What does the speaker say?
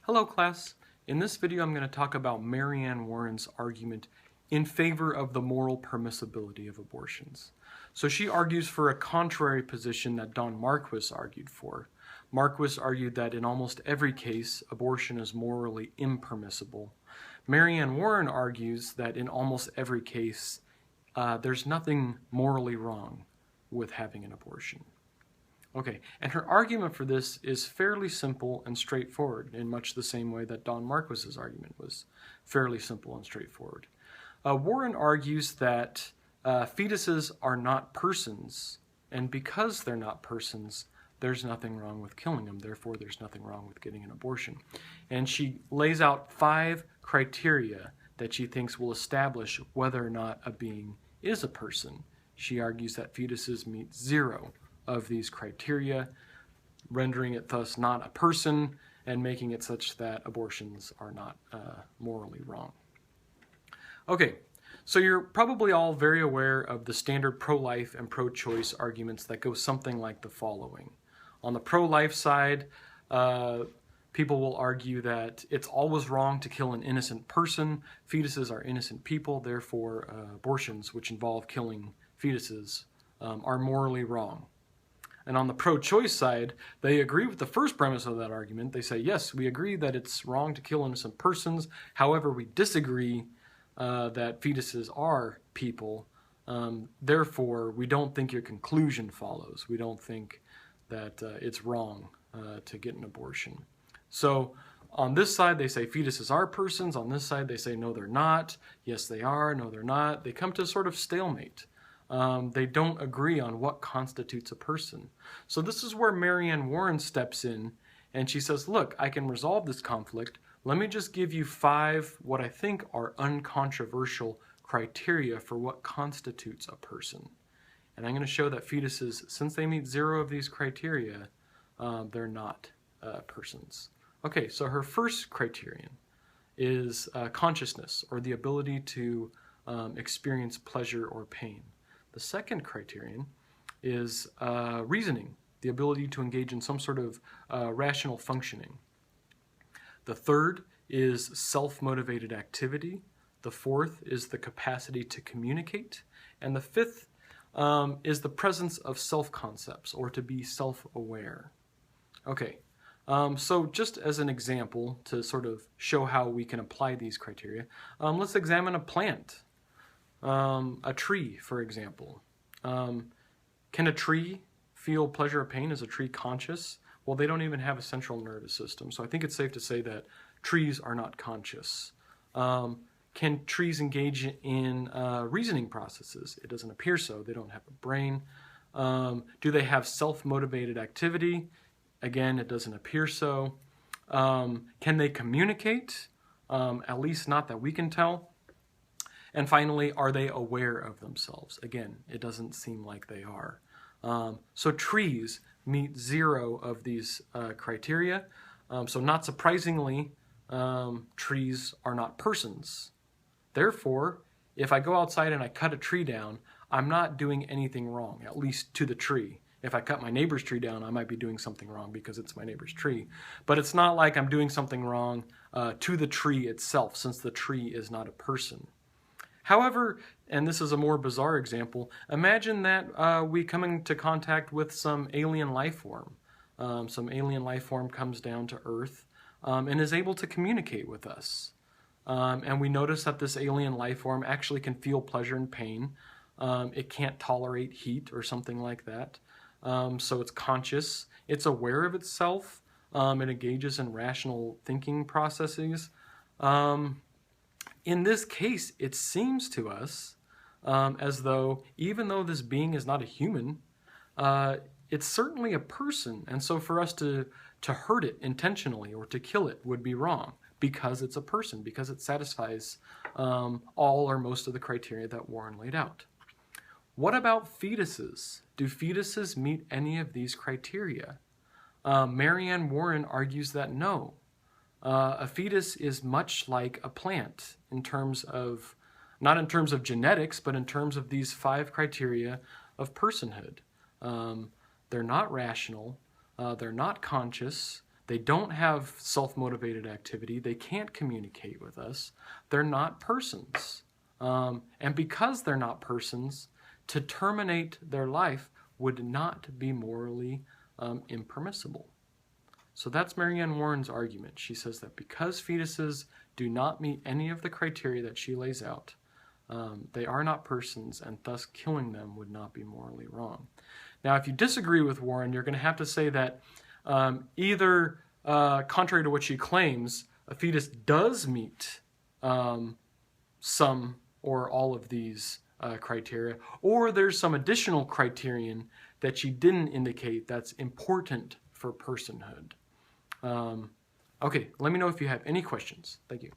Hello class. In this video I'm going to talk about Marianne Warren's argument in favor of the moral permissibility of abortions. So she argues for a contrary position that Don Marquis argued for. Marquis argued that in almost every case abortion is morally impermissible. Marianne Warren argues that in almost every case there's nothing morally wrong with having an abortion. Okay, and her argument for this is fairly simple and straightforward, in much the same way that Don Marquis's argument was fairly simple and straightforward. Warren argues that fetuses are not persons, and because they're not persons, there's nothing wrong with killing them, therefore there's nothing wrong with getting an abortion. And she lays out 5 criteria that she thinks will establish whether or not a being is a person. She argues that fetuses meet 0 of these criteria, rendering it thus not a person and making it such that abortions are not morally wrong. Okay, so you're probably all very aware of the standard pro-life and pro-choice arguments that go something like the following. On the pro-life side, people will argue that it's always wrong to kill an innocent person. Fetuses are innocent people, therefore abortions, which involve killing fetuses, are morally wrong. And on the pro-choice side, they agree with the first premise of that argument. They say, yes, we agree that it's wrong to kill innocent persons. However, we disagree that fetuses are people. Therefore, we don't think your conclusion follows. We don't think that it's wrong to get an abortion. So on this side, they say fetuses are persons. On this side, they say, no, they're not. Yes, they are. No, they're not. They come to a sort of stalemate. They don't agree on what constitutes a person. So this is where Marianne Warren steps in and she says, look, I can resolve this conflict. Let me just give you 5 what I think are uncontroversial criteria for what constitutes a person. And I'm going to show that fetuses, since they meet 0 of these criteria, they're not persons. Okay, so her first criterion is consciousness, or the ability to experience pleasure or pain. The second criterion is reasoning, the ability to engage in some sort of rational functioning. The third is self-motivated activity. The fourth is the capacity to communicate. And the fifth is the presence of self-concepts, or to be self-aware. Okay, so just as an example to sort of show how we can apply these criteria, let's examine a plant. A tree, for example. Can a tree feel pleasure or pain? Is a tree conscious? Well, they don't even have a central nervous system, so I think it's safe to say that trees are not conscious. Can trees engage in reasoning processes? It doesn't appear so. They don't have a brain. Do they have self-motivated activity? Again, it doesn't appear so. Can they communicate? At least not that we can tell. And finally, are they aware of themselves? Again, it doesn't seem like they are. So trees meet 0 of these criteria. So not surprisingly, trees are not persons. Therefore, if I go outside and I cut a tree down, I'm not doing anything wrong, at least to the tree. If I cut my neighbor's tree down, I might be doing something wrong because it's my neighbor's tree. But it's not like I'm doing something wrong to the tree itself, since the tree is not a person. However, and this is a more bizarre example, imagine that we come into contact with some alien life form. Some alien life form comes down to Earth and is able to communicate with us. And we notice that this alien life form actually can feel pleasure and pain. It can't tolerate heat or something like that. So it's conscious. It's aware of itself. It engages in rational thinking processes. In this case, it seems to us as though, even though this being is not a human, it's certainly a person. And so for us to hurt it intentionally or to kill it would be wrong, because it's a person, because it satisfies all or most of the criteria that Warren laid out. What about fetuses? Do fetuses meet any of these criteria? Marianne Warren argues that no. A fetus is much like a plant in terms of, not in terms of genetics, but in terms of these 5 criteria of personhood. They're not rational, they're not conscious, They don't have self-motivated activity. They can't communicate with us. They're not persons. And because they're not persons, to terminate their life would not be morally impermissible. So that's Marianne Warren's argument. She says that because fetuses do not meet any of the criteria that she lays out, they are not persons, and thus killing them would not be morally wrong. Now, if you disagree with Warren, you're going to have to say that either, contrary to what she claims, a fetus does meet some or all of these criteria, or there's some additional criterion that she didn't indicate that's important for personhood. Okay, let me know if you have any questions. Thank you.